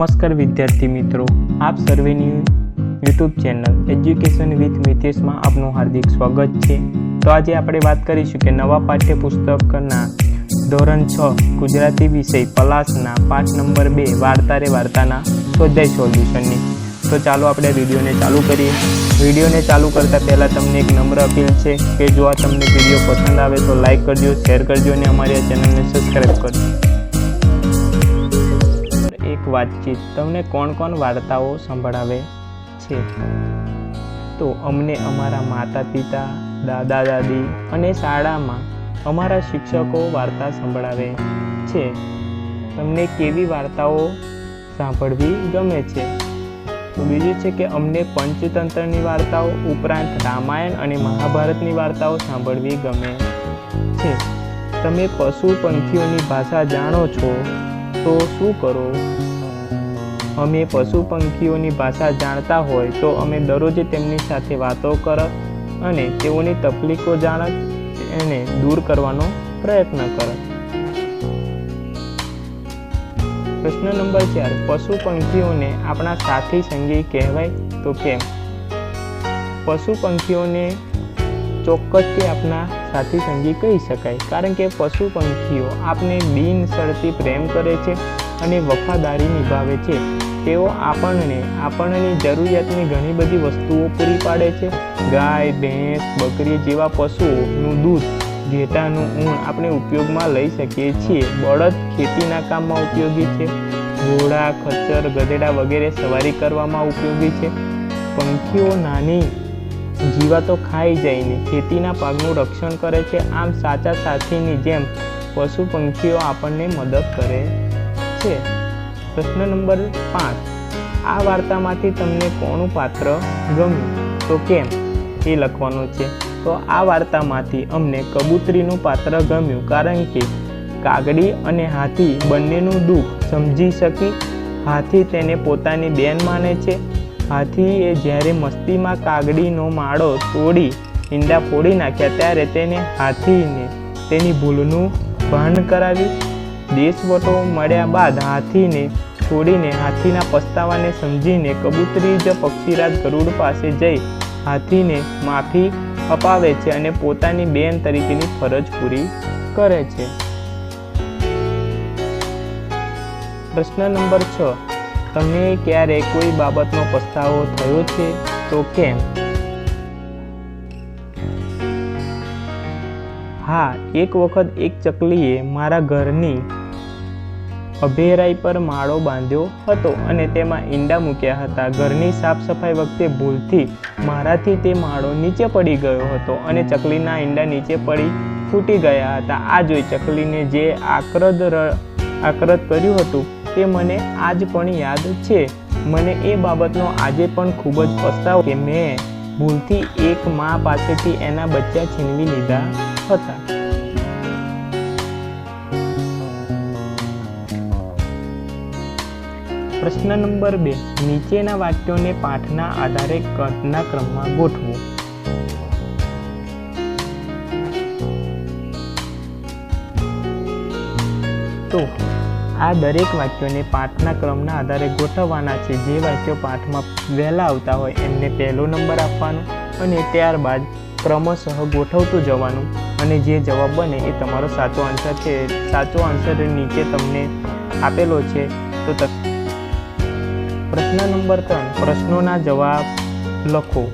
नमस्कार विद्यार्थी मित्रों, आप सर्वेनी YouTube channel education with Mitesh में आपનું हार्दिक स्वागत है। तो आज આપણે વાત કરીશું કે નવા પાઠ્યપુસ્તકના ધોરણ 6 ગુજરાતી વિષય પલાસના પાઠ નંબર 2 વાર્તા રે વાર્તાના સ્વાધ્યાય સોલ્યુશનની। તો ચાલો આપણે વિડિયોને ચાલુ કરીએ। વિડિયોને ચાલુ કરતા પહેલા તમને એક નમ્ર અપીલ છે કે જો આ તમને વિડિયો પસંદ આવે તો લાઈક કરજો, શેર કરજો અને અમારી આ ચેનલને સબસ્ક્રાઇબ કરજો। एक वातचीत तमने कोण कोण वार्ताओं संभळावे छे? तो अमने अमारा माता पिता, दादा दादी अने शाळामां अमारा शिक्षको वार्ता संभळावे छे। तमने केवी वार्ताओं सांभळवी गमे छे? तो बीजुं छे के अमने पंचतंत्रनी वार्ताओं उपरांत रामायण अने महाभारतनी वार्ताओं सांभळवी गमे छे। तमे पशु पंखीओनी भाषा जाणो छो तो शुं करो? अमे पशु पंखीओनी भाषा जाणता होय तो अमे दररोज तेमनी साथे वातो करत अने तेओनी तकलीफो जाणत अने दूर करवानो प्रयत्न करत। प्रश्न नंबर 4, पशु पंखीओने आपणा साथी संगी कहेवाय तो केम? पशु पंखीओने ચોક્કસથી આપણા સાથી સંગી કહી શકાય, કારણ કે પશુ પંખીઓ આપને બિનશરતી પ્રેમ કરે છે અને વફાદારી નિભાવે છે। તેઓ આપણની જરૂરિયાતની ઘણી બધી વસ્તુઓ પૂરી પાડે છે। ગાય, ભેંસ, બકરી જેવા પશુઓનું દૂધ, ઘેટાનું ઊન આપણે ઉપયોગમાં લઈ શકીએ છીએ। બળદ ખેતીના કામમાં ઉપયોગી છે। ઘોડા, ખચ્ચર, ગધેડા વગેરે સવારી કરવામાં ઉપયોગી છે। પંખીઓ નાની जीवातो खाई जाईने खेतीना पाकनुं रक्षण करे छे। आम साचा साथीनी जेम पशु पंखीओ आपणने मदद करे छे। प्रश्न नंबर 5, आ वार्तामांथी तमने कोणुं पात्र गम्युं तो केम? ए लखवानुं छे। तो आ वार्तामांथी अमने कबूतरीनुं पात्र गम्युं, कारण के कागड़ी अने हाथी बंनेनुं दुख समजी शकी। हाथी तेने पोतानी बेन माने छे। हाथीए ज्यारे मस्तीमां कागड़ीनो माळो तोड़ी ईंडा फोड़ी नाख्या त्यारे तेने हाथीने तेनी भूलनुं भान कराव्युं। देशवटो मळ्या बाद हाथीने छोड़ीने हाथीना पछतावाने समजीने कबूतरी ज पक्षीराज गरुड़ पासे जई हाथीने माफी अपावे छे अने पोतानी बेन तरीकेनी फरज पूरी करे छे। प्रश्न नंबर 6, तमने क्यारे कोई बाबतनो पछतावो थयो छे तो केम? हाँ, एक वखत एक चकलीए मारा घरनी अभेराई पर माळो बांध्यो हतो अने तेमां ईंडा मूक्या हता। घरनी साफ सफाई वखते भूलथी माराथी ते माळो नीचे पड़ी गयो हतो अने चकलीना ईंडा नीचे पड़ी फूटी गया हता। आ जोई चकलीने जे आक्रद कर्युं हतुं ते मने आज पण याद छे। मने ए बाबतनो आजे पण खूब ज पछतावो के मैं भूलथी एक मां पासेथी एना बच्चा छीनवी लीधा हता। प्रश्न नंबर 2, नीचेना वाक्योने पाठना आधारे घटनाक्रममां गोठवो। तो आ दरेक वाक्योने पाठना क्रमना आधारे गोठववाना छे। जे वाक्यो पाठमां वहेला आवता होय एમને પહેલો नंबर આપવાનો અને ત્યારબાદ ક્રમશઃ ગોઠવતું જવાનું અને જે જવાબ બને એ તમારો સાચો આન્સર છે। સાચો આન્સર નીચે તમને આપેલો છે। તો પ્રશ્ન નંબર 3, પ્રશ્નોના જવાબ લખો।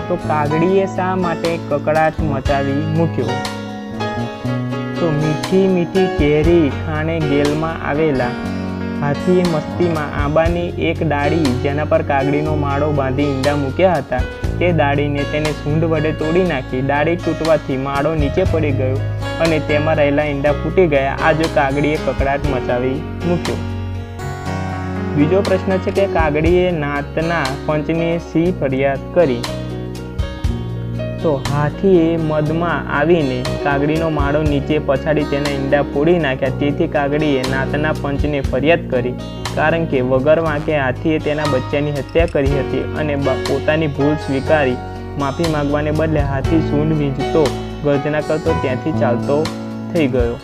તો કાગડીએ શા માટે કકડાટ મચાવી મૂક્યો? तो मीठी मीठी केरी खाने गेल में आवेला हाथीए मस्ती में आंबानी एक डाड़ी जेना पर कागड़ीनो माळो बांधी ईंडा मूक्या हता ते डाळीने तेने सूंढ वडे तोड़ी नाखी। डाड़ी तूटवाथी माळो नीचे पड़ी गयो अने तेमां रहेला ईंडा फूटी गया। आ जो कागड़ीए ककड़ाट मचावी मूक्यो। बीजो प्रश्न छे के कागड़ीए नातना पंचने सी फरियाद करी? तो हाथीए मदमां आवीने कागड़ीनो माळो नीचे पछाड़ी तेना ईंडा फोड़ी नाख्या, तेथी कागड़ीए नातना पंचने फरियाद करी, कारण के वगर वांके हाथीए तेना बच्चानी हत्या करी हती अने पोतानी भूल स्वीकारी माफी मागवाने बदले हाथी सूंढ वींझतो गर्जना करतो त्यांथी चालतो थई गयो।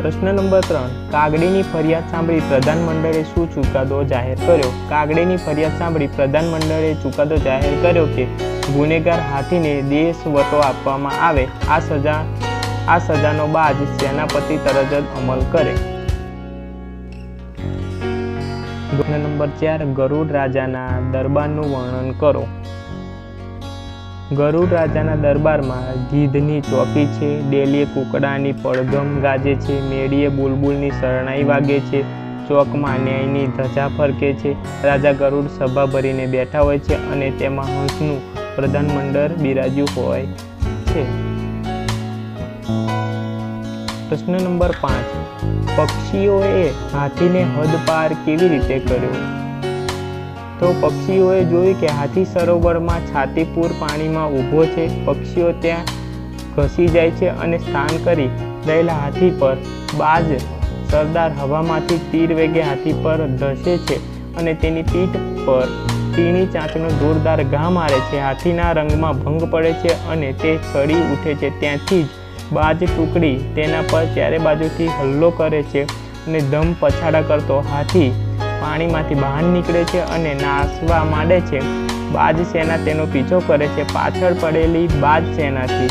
પ્રશ્ન નંબર 3, કાગડીની ફરિયાદ સાંભળી પ્રધાનમંડળે શું ચુકાદો જાહેર કર્યો? કાગડીની ફરિયાદ સાંભળી પ્રધાનમંડળે ચુકાદો જાહેર કર્યો કે ગુનેગાર હાથીને દેશ વટો આપવામાં આવે. આ સજાનો બાદ સેનાપતિ તરત જ અમલ કરે. પ્રશ્ન નંબર 4, ગરુડ રાજાના દરબારનું વર્ણન કરો. ગરુડ રાજાના દરબારમાં ગીધની ચોકી છે, ડેલીએ કુકડાની પડઘમ ગાજે છે, મેળીએ બુલબુલની શરણાઈ વાગે છે, ચોકમાં ન્યાયની ધજા ફરકે છે. રાજા ગરુડ સભા ભરીને બેઠા હોય છે અને તેમાં હંસનું પ્રધાનમંડળ બિરાજ્યું હોય છે. પ્રશ્ન નંબર 5, પક્ષીઓએ હાથીને હદપાર કેવી રીતે કર્યો? તો પક્ષીઓએ જોયું કે હાથી સરોવરમાં છાતીપુર પાણીમાં ઊભો છે. પક્ષીઓ ત્યાં ઘસી જાય છે અને સ્નાન કરી રહેલા હાથી પર બાજ સરદાર હવામાંથી તીર વેગે હાથી પર ધસે છે અને તેની પીઠ પર તીણી ચાંચનો જોરદાર ઘા મારે છે. હાથીના રંગમાં ભંગ પડે છે અને તે ચડી ઉઠે છે. ત્યાંથી જ બાજ ટુકડી તેના પર ચારે બાજુથી હલ્લો કરે છે અને ધમ પછાડા કરતો હાથી પાણીમાંથી બહાર નીકળે છે અને નાસવા માંડે છે. બાજ સેના તેનો પીછો કરે છે. પાછળ પડેલી બાજ સેનાથી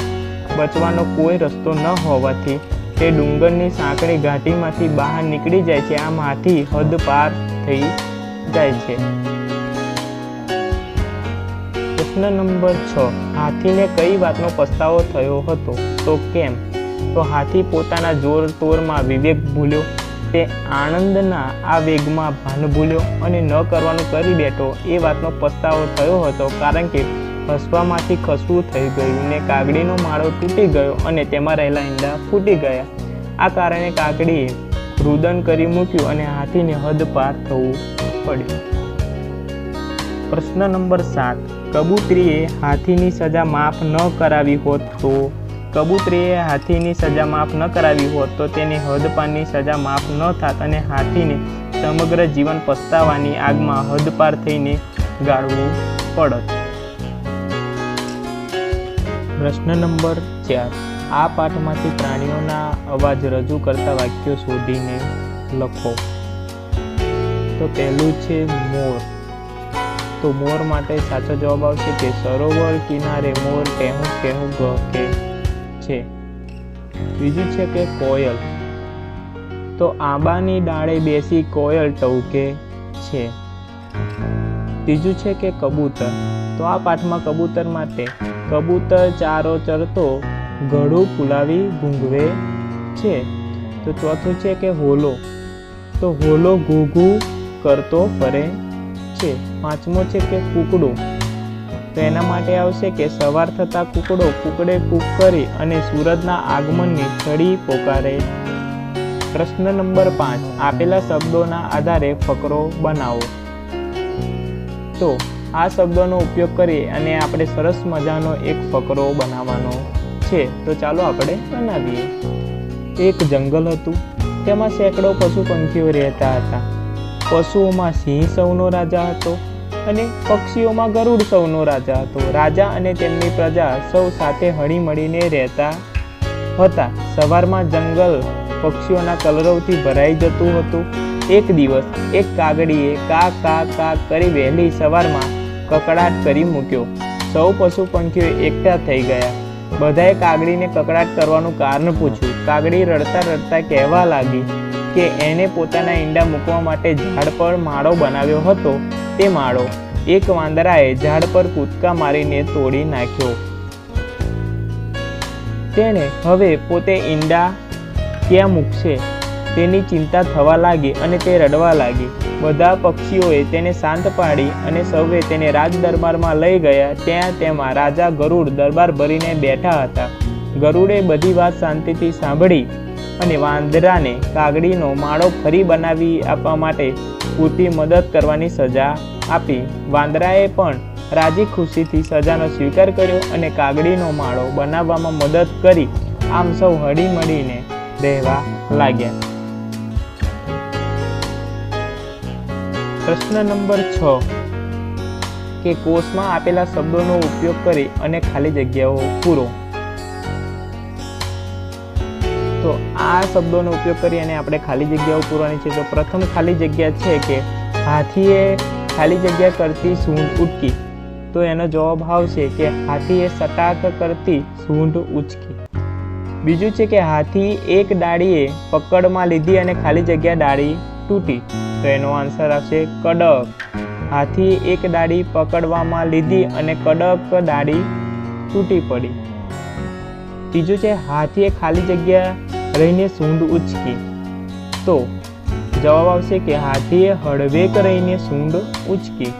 બચવાનો કોઈ રસ્તો ન હોવાથી તે ડુંગરની સાંકડી ઘાટીમાંથી બહાર નીકળી જાય છે. આમ હાથી હદ પાર થઈ જાય છે. પ્રશ્ન નંબર 6, હાથીને કઈ વાતનો પસ્તાવો થયો હતો? તો કેમ? તો હાથી પોતાના જોર તોરમાં વિવેક ભૂલ્યો, તે આનંદના આ વેગમાં ભાન ભૂલ્યો અને ન કરવાનું કરી બેઠો. એ વાતનો પસ્તાવો થયો હતો કારણ કે હસવામાંથી ખસવું થઈ ગયું ને કાગડીનો માળો તૂટી ગયો અને તેમાં રહેલા ઈંડા ફૂટી ગયા. આ કારણે કાગડીએ રુદન કરી મૂક્યું અને હાથીને હદ પાર થવું પડ્યું. પ્રશ્ન નંબર 7, કબૂતરીએ હાથીની સજા માફ ન કરાવી હોત તો? કબૂતરીએ હાથીની સજા માફ ન કરાવી હોત તો તેને હદપારની સજા માફ ન થાત અને હાથીને સમગ્ર જીવન પસ્તાવાની આગમાં હદપાર થઈને ગાળવું પડત. પ્રશ્ન નંબર 4, આ પાઠમાંથી પ્રાણીઓના અવાજ રજૂ કરતા વાક્યો શોધીને લખો. તો પહેલું છે મોર. તો મોર માટે સાચો જવાબ આવશે કે સરોવર કિનારે મોર કહેવું કહેવું ગહકે છે. બીજું છે કે કોયલ. તો આંબાની ડાળે બેસી કોયલ ટહુકે છે. ત્રીજું છે કે કબૂતર. તો આ પાઠમાં કબૂતર માટે કબૂતર ચારો ચરતો ગળું ફૂલાવી ઘૂંઘવે છે. તો ચોથું છે કે હોલો. તો હોલો ઘૂ ઘૂ કરતો ફરે છે. પાંચમો છે કે કૂકડો. તો એના માટે આવશે કે સવાર થતાં કૂકડો કૂકડે કૂક કરી અને સૂરજના આગમનની છડી પોકારે. પ્રશ્ન નંબર 5, આપેલા શબ્દોના આધારે ફકરો બનાવો. તો આ શબ્દોનો ઉપયોગ કરી અને આપણે સરસ મજાનો એક ફકરો બનાવવાનો છે. તો ચાલો આપણે બનાવીએ. એક જંગલ હતું, તેમાં સેંકડો પશુ પંખીઓ રહેતા હતા. પશુઓમાં સિંહ સૌનો રાજા હતો અને પક્ષીઓમાં ગરુડ સૌનો રાજા હતો. રાજા અને તેમની પ્રજા સૌ સાથે હળીમળીને રહેતા હતા. સવારમાં જંગલ પક્ષીઓના કલરવથી ભરાઈ જતું હતું. એક દિવસ એક કાગડીએ કા કા કા કરી વહેલી સવારમાં કકડાટ કરી મૂક્યો. સૌ પશુ પંખીઓ એકઠા થઈ ગયા. બધાએ કાગડીને કકડાટ કરવાનું કારણ પૂછ્યું. કાગડી રડતા રડતા કહેવા લાગી કે એણે પોતાના ઈંડા મૂકવા માટે ઝાડ પર માળો બનાવ્યો હતો. તે માળો એક વાંદરાએ ઝાડ પર કૂદકા મારીને તોડી નાખ્યો. તેણે હવે પોતે ઈંડા ક્યાં મૂકશે તેની ચિંતા થવા લાગી અને તે રડવા લાગી. બધા પક્ષીઓએ તેને શાંત પાડી અને સૌએ તેને રાજ દરબારમાં લઈ ગયા. ત્યાં તેમાં રાજા ગરુડ દરબાર ભરીને બેઠા હતા. ગરુડે બધી વાત શાંતિથી સાંભળી અને વાંદરાને કાગડીનો માળો ફરી બનાવી આપવા માટે પૂરતી મદદ કરવાની સજા આપી. વાંદરાએ પણ રાજી ખુશીથી સજાનો સ્વીકાર કર્યો અને કાગડીનો માળો બનાવવામાં મદદ કરી. આમ સૌ હળીમળીને રહેવા લાગ્યા. પ્રશ્ન નંબર 6 કે કોષમાં આપેલા શબ્દોનો ઉપયોગ કરી અને ખાલી જગ્યાઓ પૂરો. તો આ શબ્દોનો ઉપયોગ કરી અને આપણે ખાલી જગ્યાઓ પૂરવાની છે. તો પ્રથમ ખાલી જગ્યા છે કે હાથીએ ખાલી જગ્યા કરતી સૂંઢ ઉટકી. તો એનો જવાબ આવશે કે હાથીએ સટાક કરતી સૂંઢ ઉચકી. બીજું છે કે હાથી એક ડાળીએ પકડમાં લીધી અને ખાલી જગ્યા ડાળી તૂટી. તો એનો આન્સર આવશે કડક. હાથી એક ડાળી પકડવામાં લીધી અને કડક ડાળી તૂટી પડી. ત્રીજું છે હાથીએ ખાલી જગ્યા રહીને સૂંઢ ઉચકી. તો જવાબ આવશે કે હાથીએ હળવેક રહીને સૂંઢ ઉચકી.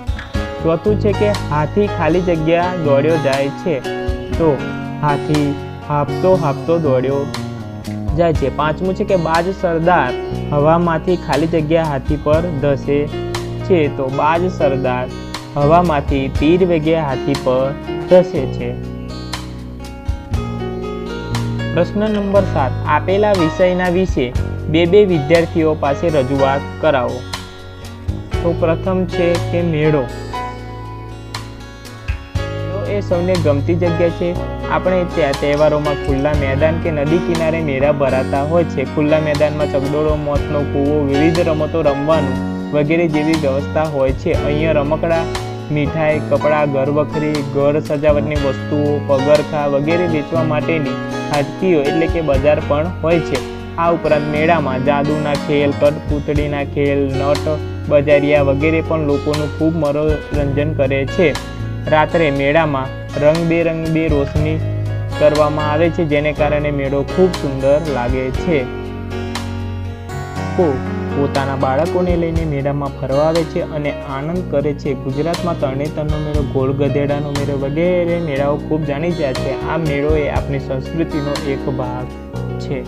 ચોથું છે કે હાથી ખાલી જગ્યા દોડ્યો જાય છે. તો હાથી હાંફતો હાંફતો દોડ્યો જાય છે. પાંચમું છે કે બાજ સરદાર હવામાંથી ખાલી જગ્યા હાથી પર ધસે છે. તો બાજ સરદાર હવામાંથી તીર વેગે હાથી પર ધસે છે. પ્રશ્ન નંબર 7. આપેલા વિષયના વિશે બે વિદ્યાર્થીઓ પાસે રજૂઆત કરાવો. તો પ્રથમ છે કે મેળો. એ સૌને ગમતી જગ્યા છે. આપણે ત્યાં તહેવારોમાં ખુલ્લા મેદાન કે નદી કિનારે મેળા ભરાતા હોય છે. ખુલ્લા મેદાનમાં ચગડોળો, મોતનો કૂવો, વિવિધ રમતો રમવાનું વગેરે જેવી વ્યવસ્થા હોય છે. અહીંયા રમકડા, મીઠાઈ, કપડાં, ઘરવખરી, ઘર સજાવટની વસ્તુઓ, પગરખાં વગેરે વેચવા માટેની હાટકીઓ એટલે કે બજાર પણ હોય છે. આ ઉપરાંત મેળામાં જાદુના ખેલ, કઠપૂતળીના ખેલ, નટ બજારિયા વગેરે પણ લોકોનું ખૂબ મનોરંજન કરે છે. રાત્રે મેળામાં રંગબેરંગી રોશની કરવામાં આવે છે, જેને કારણે મેળો ખૂબ સુંદર લાગે છે. પોતાના બાળકોને લઈને મેળામાં ફરવા આવે છે અને આનંદ કરે છે. ગુજરાતમાં તરણેતરનો મેળો, ગોળ ગધેડાનો મેળો વગેરે મેળાઓ ખૂબ જાણીતા છે. આ મેળો એ આપણી સંસ્કૃતિનો એક ભાગ છે.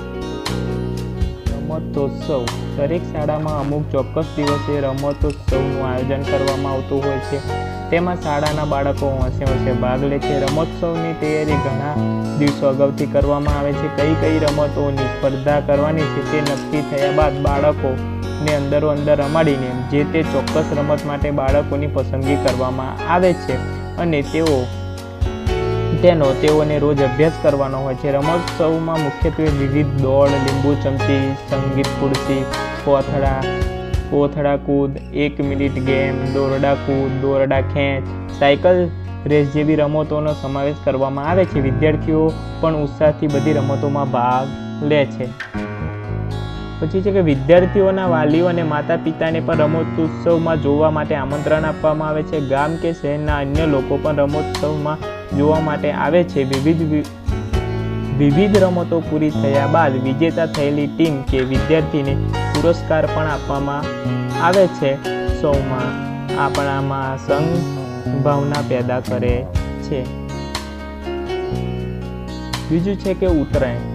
રમતોત્સવ. દરેક શાળામાં અમુક ચોક્કસ દિવસે રમતોત્સવનું આયોજન કરવામાં આવતું હોય છે. તેમાં શાળાના બાળકો હોંશે ભાગ લે છે. રમતોત્સવની તૈયારી ઘણા દિવસો અગાઉથી કરવામાં આવે છે. કઈ રમતોની સ્પર્ધા કરવાની છે તે નક્કી થયા બાદ બાળકોને અંદરો અંદર રમાડીને જે તે ચોક્કસ રમત માટે બાળકોની પસંદગી કરવામાં આવે છે અને તેઓને રોજ અભ્યાસ કરવાનો હોય છે. રમતોત્સવમાં મુખ્યત્વે વિવિધ દોડ, લીંબુ ચમચી, સંગીત ખુરશી, કોથળા કૂદ, 1 મિનિટ ગેમ, દોરડા કૂદ, દોરડા ખેંચ, સાયકલ રેસ જેવી રમતોનો સમાવેશ કરવામાં આવે છે. વિદ્યાર્થીઓ પણ ઉત્સાહથી બધી રમતોમાં ભાગ લે છે. પછી છે કે વિદ્યાર્થીઓના વાલીઓ અને માતા પિતાને પણ રમતોત્સવમાં જોવા માટે આમંત્રણ આપવામાં આવે છે. ગામ કે શહેરના અન્ય લોકો પણ રમતોત્સવમાં જોવા માટે આવે છે. વિવિધ રમતો પૂરી થયા બાદ વિજેતા થયેલી ટીમ કે વિદ્યાર્થીને પુરસ્કાર પણ આપવામાં આવે છે. સૌમાં આપણામાં સંભાવના પેદા કરે છે. બીજું છે કે ઉત્તરાયણ.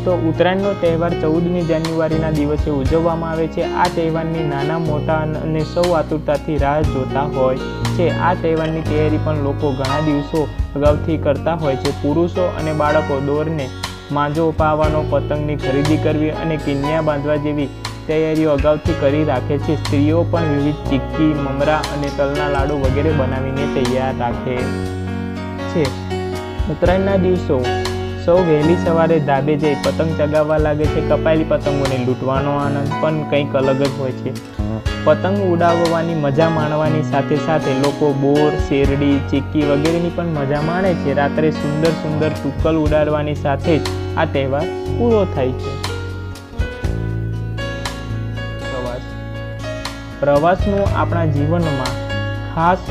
તો ઉત્તરાયણનો તહેવાર 14મી જાન્યુઆરીના દિવસે ઉજવવામાં આવે છે. આ તહેવારની નાના મોટા અને સૌ આતુરતાથી રાહ જોતા હોય છે. આ તહેવારની તૈયારી પણ લોકો ઘણા દિવસો અગાઉથી કરતા હોય છે. પુરુષો અને બાળકો દોરને માંજો પાવાનો, પતંગની ખરીદી કરવી અને કિન્યા બાંધવા જેવી તૈયારીઓ અગાઉથી કરી રાખે છે. સ્ત્રીઓ પણ વિવિધ ચીક્કી, મમરા અને તલના લાડુ વગેરે બનાવીને તૈયાર રાખે છે. ઉત્તરાયણના દિવસો સૌ વહેલી સવારે ધાબે જઈ પતંગ ચગાવવા લાગે છે. કપાયેલી પતંગોને લૂંટવાનો આનંદ પણ કંઈક અલગ જ હોય છે. પતંગ ઉડાવવાની મજા માણવાની સાથે સાથે લોકો બોર, શેરડી, ચીક્કી વગેરેની પણ મજા માણે છે. રાત્રે સુંદર તુક્કલ ઉડાડવાની સાથે જ આ તહેવાર પૂરો થાય છે. પ્રવાસનું આપણા જીવનમાં ખાસ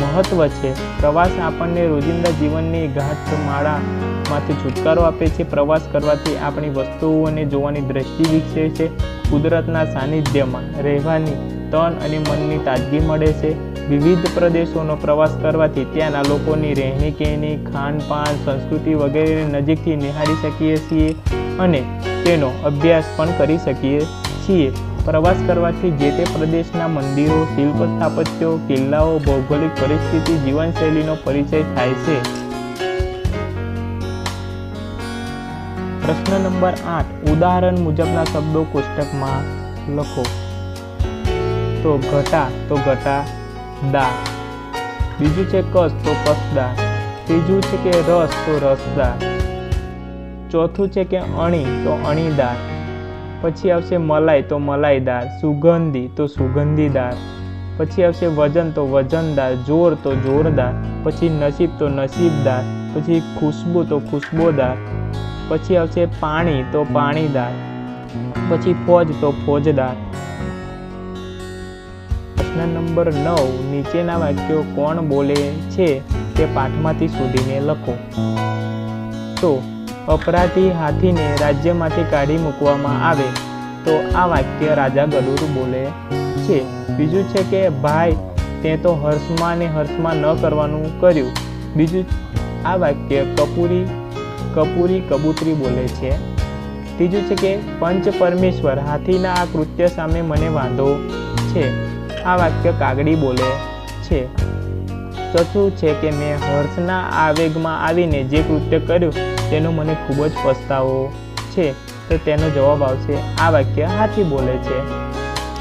મહત્વ છે. પ્રવાસ આપણને રોજિંદા જીવનની ગાંઠમાળામાંથી છુટકારો આપે છે. પ્રવાસ કરવાથી આપણી વસ્તુઓને જોવાની દ્રષ્ટિ વિકસે છે. કુદરતના સાનિધ્યમાં રહેવાની તન અને મનની તાજગી મળે છે. વિવિધ પ્રદેશોનો પ્રવાસ કરવાથી ત્યાંના લોકોની રહેણી કહેણી, ખાનપાન, સંસ્કૃતિ વગેરે નજીકથી નિહાળી શકીએ છીએ અને તેનો અભ્યાસ પણ કરી શકીએ છીએ. પ્રવાસ કરવાથી જે તે પ્રદેશના મંદિરો, શિલ્પ સ્થાપત્યો, કિલ્લાઓ, ભૌગોલિક પરિસ્થિતિ, જીવનશૈલીનો પરિચય થાય છે. પ્રશ્ન નંબર 8. ઉદાહરણ મુજબના શબ્દો કોષ્ટકમાં લખો. તો ઘટા તો ઘટાદાર. બીજું છે કસ તો કસદાર. ત્રીજું છે કે રસ તો રસદાર. ચોથું છે કે અણી તો અણીદાર, પછી આવશે મલાઈ તો મલાઈદાર, સુગંધી તો સુગંધીદાર, પછી આવશે વજન તો વજનદાર, જોર તો જોરદાર, પછી નસીબ તો નસીબદાર, પછી ખુશ્બુ તો ખુશ્બોદાર, પછી આવશે પાણી તો પાણીદાર, પછી ફોજ તો ફોજદાર। પ્રશ્ન નંબર 9, નીચેના વાક્યો કોણ બોલે છે તે પાઠમાંથી શોધીને લખો। તો અપરાધી હાથીને રાજ્યમાંથી કાઢી મૂકવામાં આવે તો આ વાક્ય રાજા ગરુડ બોલે છે। બીજું છે કે ભાઈ તે તો હર્ષમાં ને હર્ષમાં ન કરવાનું કર્યું। બીજું આ વાક્ય કપૂરી કબૂતરી બોલે છે। ત્રીજું છે કે પંચ પરમેશ્વર હાથીના આ કૃત્ય સામે મને વાંધો છે, આ વાક્ય કાગડી બોલે છે। ચોથું છે કે મેં હર્ષના આવેગમાં આવીને જે કૃત્ય કર્યું તેનો મને ખૂબ જ પસ્તાવો છે, તો તેનો જવાબ આવશે આ વાક્ય હાથી બોલે છે।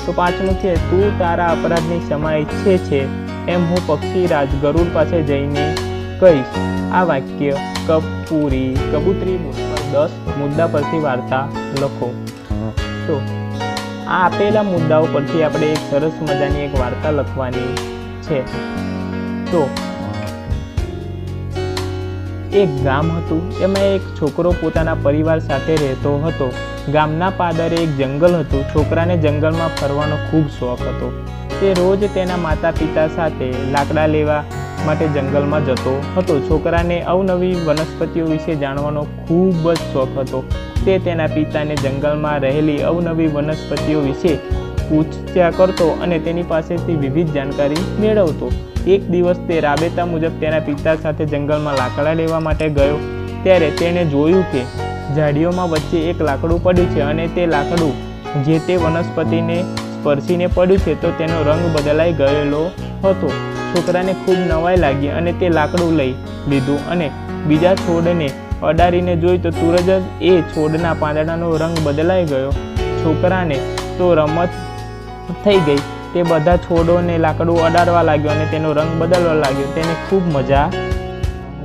તો પાંચમું છે તું તારા અપરાધની ક્ષમા ઈચ્છે છે એમ હું પક્ષીરાજ ગરુડ પાસે જઈને કહીશ, આ વાક્ય કપૂરી કબૂતરી બોલે। 10 મુદ્દા પરથી વાર્તા લખો। તો આ આપેલા મુદ્દાઓ પરથી આપણે એક સરસ મજાની એક વાર્તા લખવાની છે। તો એક ગામ હતું, એમાં એક છોકરો પોતાના પરિવાર સાથે રહેતો હતો। ગામના પાદરે એક જંગલ હતું। છોકરાને જંગલમાં ફરવાનો ખૂબ શોખ હતો। તે રોજ તેના માતા પિતા સાથે લાકડા લેવા માટે જંગલમાં જતો હતો। છોકરાને અવનવી વનસ્પતિઓ વિશે જાણવાનો ખૂબ જ શોખ હતો। તે તેના પિતાને જંગલમાં રહેલી અવનવી વનસ્પતિઓ વિશે પૂછ્યા કરતો અને તેની પાસેથી વિવિધ જાણકારી મેળવતો। એક દિવસ તે રાબેતા મુજબ તેના પિતા સાથે જંગલમાં લાકડા લેવા માટે ગયો ત્યારે તેણે જોયું કે ઝાડીઓમાં વચ્ચે એક લાકડું પડ્યું છે અને તે લાકડું જે તે વનસ્પતિને સ્પર્શીને પડ્યું છે તો તેનો રંગ બદલાઈ ગયેલો હતો। છોકરાને ખૂબ નવાઈ લાગી અને તે લાકડું લઈ લીધું અને બીજા છોડને અડાડીને જોઈ તો તુરંત જ એ છોડના પાંદડાનો રંગ બદલાઈ ગયો। છોકરાને તો રમત થઈ ગઈ। તે બધા છોડોને લાકડું અડાડવા લાગ્યો અને તેનો રંગ બદલવા લાગ્યો। તેને ખૂબ મજા।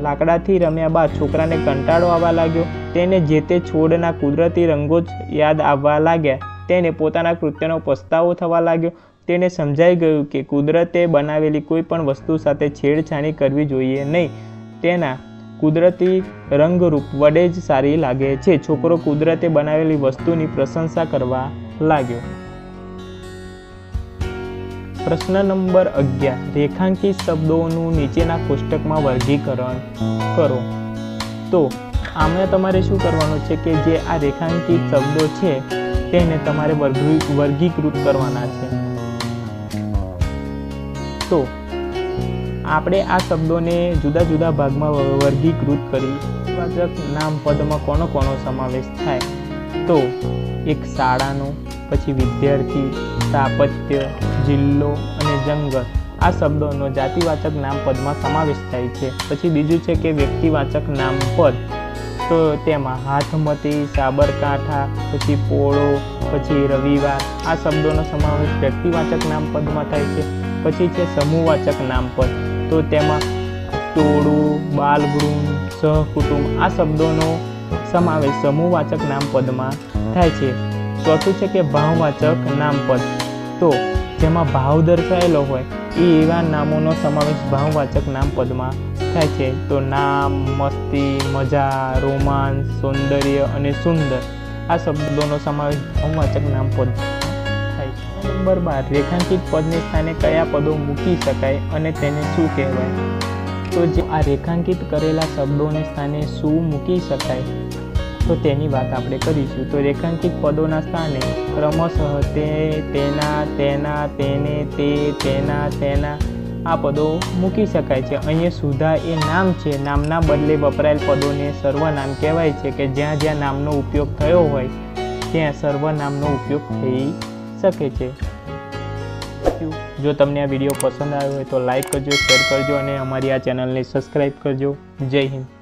લાકડાથી રમ્યા બાદ છોકરાને કંટાળો આવવા લાગ્યો। તેને જે તે છોડના કુદરતી રંગો જ યાદ આવવા લાગ્યા। તેને પોતાના કૃત્યનો પસ્તાવો થવા લાગ્યો। તેને સમજાઈ ગયું કે કુદરતે બનાવેલી કોઈ પણ વસ્તુ સાથે છેડછાણી કરવી જોઈએ નહીં, તેના કુદરતી રંગરૂપ વડે જ સારી લાગે છે। છોકરો કુદરતે બનાવેલી વસ્તુની પ્રશંસા કરવા લાગ્યો। પ્રશ્ન નંબર 11, રેખાંકિત શબ્દોનું નીચેના કોષ્ટકમાં વર્ગીકરણ કરો। તો આમાં તમારે શું કરવાનું છે કે જે આ રેખાંકિત શબ્દો છે તેને તમારે વર્ગીકૃત કરવાના છે। તો આપણે આ શબ્દોને જુદા જુદા ભાગમાં વર્ગીકૃત કરી વાચક નામ પદમાં કોનો સમાવેશ થાય? તો એક શાળાનો, પછી વિદ્યાર્થી, સ્થાપત્ય, જિલ્લો અને જંગલ આ શબ્દોનો જાતિવાચક નામ પદમાં સમાવેશ થાય છે। પછી બીજું છે કે વ્યક્તિવાચક નામ પદ, તો તેમાં હાથમતી, સાબરકાંઠા, પછી પોળો, પછી રવિવાર આ શબ્દોનો સમાવેશ વ્યક્તિવાચક નામ પદમાં થાય છે। પછી છે સમૂહવાચક નામ પદ, તો તેમાં ટોળું, બાલગૃહ, સહકુટુંબ આ શબ્દોનો સમાવેશ સમૂહવાચક નામ પદમાં થાય છે। ચોથું છે કે ભાવવાચક નામપદ, તો જેમાં ભાવ દર્શાવેલો હોય એવા નામોનો સમાવેશ ભાવવાચક નામપદમાં થાય છે। તો નામ, મસ્તી, મજા, રોમાંસ, સૌંદર્ય અને સુંદર આ શબ્દોનો સમાવેશ ભાવવાચક નામપદ થાય છે। નંબર 12, રેખાંકિત પદને સ્થાને કયા પદો મૂકી શકાય અને તેને શું કહેવાય? તો જે આ રેખાંકિત કરેલા શબ્દોને સ્થાને શું મૂકી શકાય તો તેની વાત આપણે કરીશું। તો રેખાંકિત પદોના સ્થાને ક્રમશઃ તે, તેના, તેના, તેને, તે, તેના, તેના આ પદો મૂકી શકાય છે। અહીંયા સુધા એ નામ છે। નામના બદલે વપરાયેલ પદોને સર્વનામ કહેવાય છે કે જ્યાં જ્યાં નામનો ઉપયોગ થયો હોય ત્યાં સર્વનામનો ઉપયોગ થઈ શકે છે। જો તમને આ વિડીયો પસંદ આવ્યો હોય તો લાઈક કરજો, શેર કરજો અને અમારી આ ચેનલને સબસ્ક્રાઈબ કરજો। જય હિન્દ।